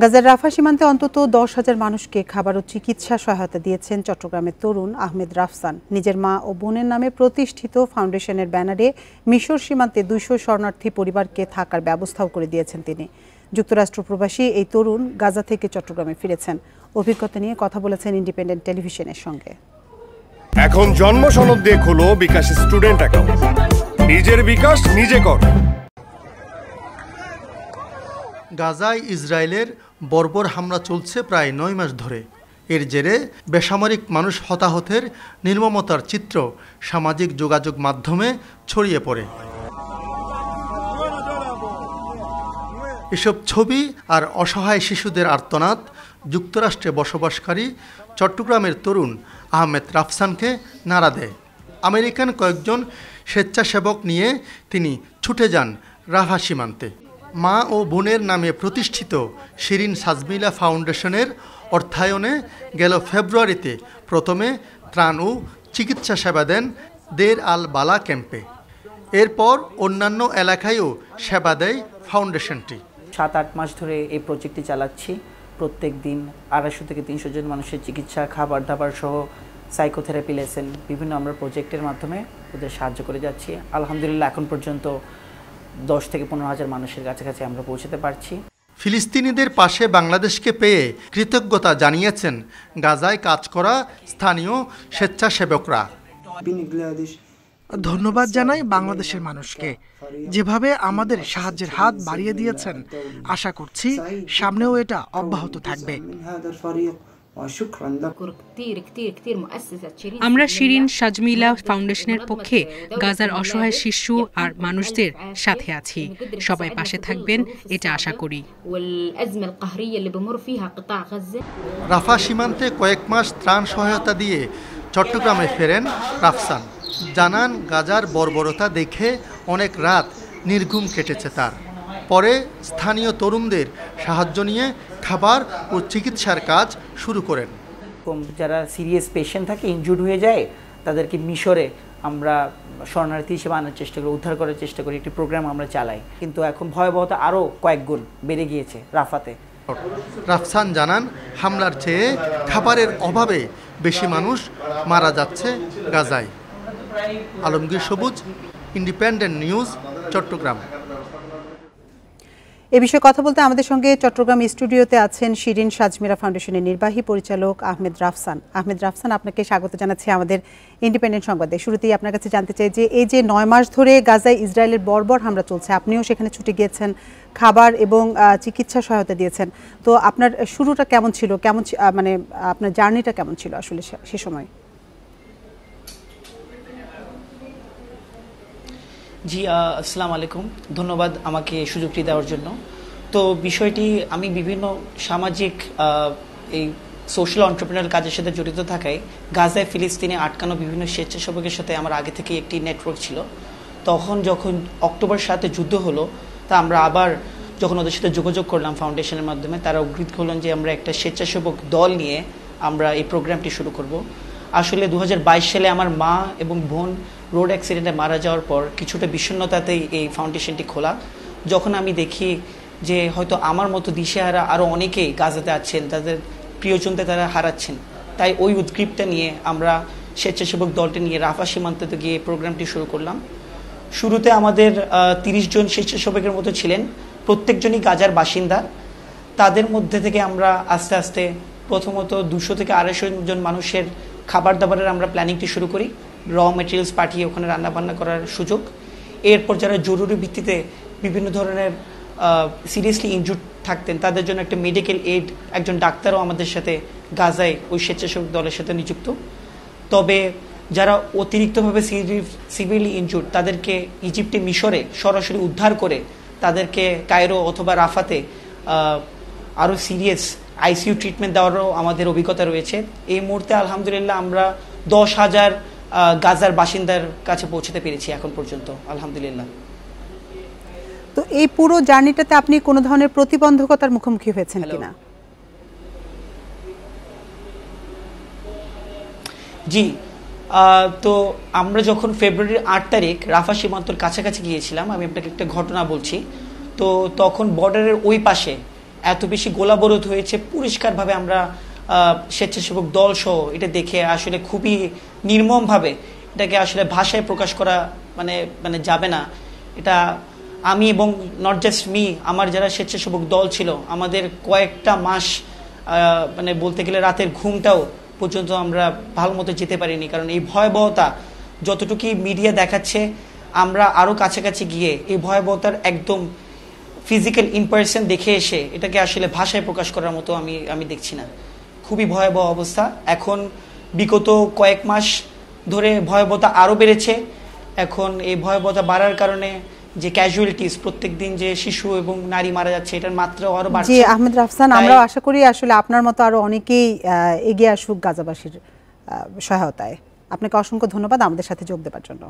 গাজার রাফা সীমান্তে অন্তত 10,000 মানুষকে খাবার ও চিকিৎসা সহায়তা দিয়েছেন চট্টগ্রামের তরুণ আহমেদ রাফসান। নিজের মা ও বোনের নামে প্রতিষ্ঠিত ফাউন্ডেশনের ব্যানারে মিশর সীমান্তে 200 শরণার্থী পরিবারকে থাকার ব্যবস্থাও করে দিয়েছেন তিনি। যুক্তরাষ্ট্র প্রবাসী এই তরুণ গাজা থেকে চট্টগ্রামে ফিরেছেন। অভিজ্ঞতা নিয়ে কথা বলেছেন ইন্ডিপেন্ডেন্ট টেলিভিশনের সঙ্গে। এখন জন্ম সনদ দিয়ে খোলো বিকাশ স্টুডেন্ট অ্যাকাউন্ট। নিজের বিকাশ নিজে কর। গাজায় ইসরায়েলের বর্বর হামলা চলছে প্রায় 9 মাস ধরে। এর জেরে বেসামরিক মানুষ হতাহতের নির্মমতার চিত্র সামাজিক যোগাযোগ মাধ্যমে ছড়িয়ে পড়ে। এসব ছবি আর অসহায় শিশুদের আর্তনাদ যুক্তরাষ্ট্রে বসবাসকারী চট্টগ্রামের তরুণ আহমেদ রাফসানকে নাড়া দেয়। আমেরিকান কয়েকজন স্বেচ্ছাসেবক নিয়ে তিনি ছুটে যান রাফা সীমান্তে। মা ও বোনের নামে প্রতিষ্ঠিত শিরিন সাজমিলা ফাউন্ডেশনের অর্থায়নে গেল ফেব্রুয়ারিতে প্রথমে ত্রাণ ও চিকিৎসা সেবা দেন দের আল বালা ক্যাম্পে। এরপর অন্যান্য এলাকায়ও সেবা দেয় ফাউন্ডেশনটি। 7-8 মাস ধরে এই প্রজেক্টটি চালাচ্ছি। প্রত্যেক দিন 250 থেকে 300 জন মানুষের চিকিৎসা, খাবার দাবার সহ সাইকোথেরাপি লেসেন বিভিন্ন আমরা প্রজেক্টের মাধ্যমে ওদের সাহায্য করে যাচ্ছি। আলহামদুলিল্লাহ এখন পর্যন্ত 10 থেকে 15,000 মানুষের কাছাকাছি আমরা পৌঁছতে পারছি। ফিলিস্তিনিদের পাশে বাংলাদেশকে পেয়ে কৃতজ্ঞতা জানিয়েছেন গাজায় কাজ করা স্থানীয় স্বেচ্ছাসেবকরা। ধন্যবাদ জানাই বাংলাদেশের মানুষকে, যেভাবে আমাদের সাহায্যের হাত বাড়িয়ে দিয়েছেন। আশা করছি সামনেও এটা অব্যাহত থাকবে। আমরা শিরিন সাজমিলা ফাউন্ডেশনের পক্ষে গাজার অসহায় শিশু আর মানুষদের সাথে আছি। সবাই পাশে থাকবেন এটা আশা করি। রাফা সীমান্তে কয়েক মাস ত্রাণ সহায়তা দিয়ে চট্টগ্রামে ফেরেন রাফসান। জানান গাজার বর্বরতা দেখে অনেক রাত নির্ঘুম কেটেছে তার। পরে স্থানীয় তরুণদের সাহায্য নিয়ে খাবার ও চিকিৎসার কাজ শুরু করেন। যারা সিরিয়াস পেশেন্ট থাকে, ইনজুর্ড হয়ে যায়, তাদেরকে মিশরে আমরা শরণার্থী হিসেবে আনার চেষ্টা করি, উদ্ধার করার চেষ্টা করি। একটি প্রোগ্রাম আমরা চালাই, কিন্তু এখন ভয়াবহতা আরও কয়েক গুণ বেড়ে গিয়েছে রাফাতে। রাফসান জানান হামলার চেয়ে খাবারের অভাবে বেশি মানুষ মারা যাচ্ছে গাজায়। আলমগীর সবুজ, ইন্ডিপেন্ডেন্ট নিউজ, চট্টগ্রাম। এ বিষয়ে কথা বলতে আমাদের সঙ্গে চট্টগ্রাম স্টুডিওতে আছেন শিরিন সাজমিরা ফাউন্ডেশনের নির্বাহী পরিচালক আহমেদ রাফসান। আহমেদ রাফসান, আপনাকে স্বাগত জানাচ্ছি আমাদের ইন্ডিপেন্ডেন্ট সংবাদে। শুরুতেই আপনার কাছে জানতে চাই যে এই যে 9 মাস ধরে গাজায় ইসরায়েলের বর্বর হামলা চলছে, আপনিও সেখানে ছুটে গিয়েছেন, খাবার এবং চিকিৎসা সহায়তা দিয়েছেন। তো আপনার শুরুটা কেমন ছিল, মানে আপনার জার্নিটা কেমন ছিল আসলে সে সময়? জি, আসসালামু আলাইকুম। ধন্যবাদ আমাকে সুযোগটি দেওয়ার জন্য। তো বিষয়টি আমি বিভিন্ন সামাজিক এই সোশ্যাল এন্টারপ্রেনার কাজের সাথে জড়িত থাকায় গাজায় ফিলিস্তিনে আটকানো বিভিন্ন স্বেচ্ছাসেবকের সাথে আমার আগে থেকে একটি নেটওয়ার্ক ছিল। তখন যখন অক্টোবর 7 যুদ্ধ হলো, তা আমরা আবার যখন ওদের সাথে যোগাযোগ করলাম ফাউন্ডেশনের মাধ্যমে, তারা অগ্রিত করলেন যে আমরা একটা স্বেচ্ছাসেবক দল নিয়ে আমরা এই প্রোগ্রামটি শুরু করব। আসলে 2022 সালে আমার মা এবং বোন রোড অ্যাক্সিডেন্টে মারা যাওয়ার পর কিছুটা বিষণ্ণতাতেই এই ফাউন্ডেশনটি খোলা। যখন আমি দেখি যে হয়তো আমার মতো দিশেহারা আরও অনেকেই গাজাতে আছেন, তাদের প্রিয়জনদের তারা হারাচ্ছেন, তাই ওই উদ্গ্রীবটা নিয়ে আমরা স্বেচ্ছাসেবক দলটি নিয়ে রাফা সীমান্তে গিয়ে প্রোগ্রামটি শুরু করলাম। শুরুতে আমাদের 30 জন স্বেচ্ছাসেবকের মতো ছিলেন, প্রত্যেকজনই গাজার বাসিন্দা। তাদের মধ্যে থেকে আমরা আস্তে আস্তে প্রথমত 200 থেকে 250 জন মানুষের খাবার দাবারের আমরা প্ল্যানিংটি শুরু করি, র মেটেরিয়ালস পাঠিয়ে ওখানে রান্নাবান্না করার সুযোগ। এরপর যারা জরুরি ভিত্তিতে বিভিন্ন ধরনের সিরিয়াসলি ইনজুর্ড থাকতেন, তাদের জন্য একটা মেডিকেল এইড, একজন ডাক্তারও আমাদের সাথে গাজায় ওই স্বেচ্ছাসেবক দলের সাথে নিযুক্ত। তবে যারা অতিরিক্তভাবে সিভিয়ারলি ইনজুর্ড, তাদেরকে ইজিপ্টে মিশরে সরাসরি উদ্ধার করে তাদেরকে কায়রো অথবা রাফাতে আরও সিরিয়াস আইসিইউ ট্রিটমেন্ট দেওয়ারও আমাদের অভিজ্ঞতা রয়েছে। এই মুহূর্তে আলহামদুলিল্লাহ আমরা 10,000 গাজার বাসিন্দার কাছে পৌঁছতে পেরেছি এখন পর্যন্ত, আলহামদুলিল্লাহ। তো এই পুরো জার্নিটাতে আপনি কোনো ধরনের প্রতিবন্ধকতার মুখোমুখি হয়েছেন কিনা? জি, তো আমরা যখন ফেব্রুয়ারির 8 তারিখ রাফা সীমান্তর কাছাকাছি গিয়েছিলাম, আমি আপনাকে একটা ঘটনা বলছি। তো তখন বর্ডারের ওই পাশে এত বেশি গোলাবারুদ হয়েছে, পরিষ্কারভাবে আমরা স্বেচ্ছাসেবক দল সহ এটা দেখে আসলে খুবই নির্মমভাবে এটাকে আসলে ভাষায় প্রকাশ করা মানে যাবে না। এটা আমি এবং নট জাস্ট মি, আমার যারা স্বেচ্ছাসেবক দল ছিল, আমাদের কয়েকটা মাস মানে বলতে গেলে রাতের ঘুমটাও পর্যন্ত আমরা ভালো মতো যেতে পারিনি, কারণ এই ভয়াবহতা যতটুকু মিডিয়া দেখাচ্ছে, আমরা আরও কাছাকাছি গিয়ে এই ভয়াবহতার একদম ফিজিক্যাল ইন পার্সন দেখে এসে এটাকে আসলে ভাষায় প্রকাশ করার মতো আমি দেখছি না। খুবই ভয়াবহ অবস্থা। এখন বিগত কয়েক মাস ধরে ভয়াবহতা আরও বেড়েছে। এখন এই ভয়াবহতা বাড়ার কারণে যে ক্যাজুয়ালিটিস, প্রত্যেক দিন যে শিশু এবং নারী মারা যাচ্ছে, এটার মাত্রা আরো বাড়ছে। জি আহমেদ রাফসান, আমরা আশা করি আসলে আপনার মতো আরো অনেকেই এগিয়ে আসুক গাজাবাসীর সহায়তায়। আপনাকে অসংখ্য ধন্যবাদ আমাদের সাথে যোগ দেওয়ার জন্য।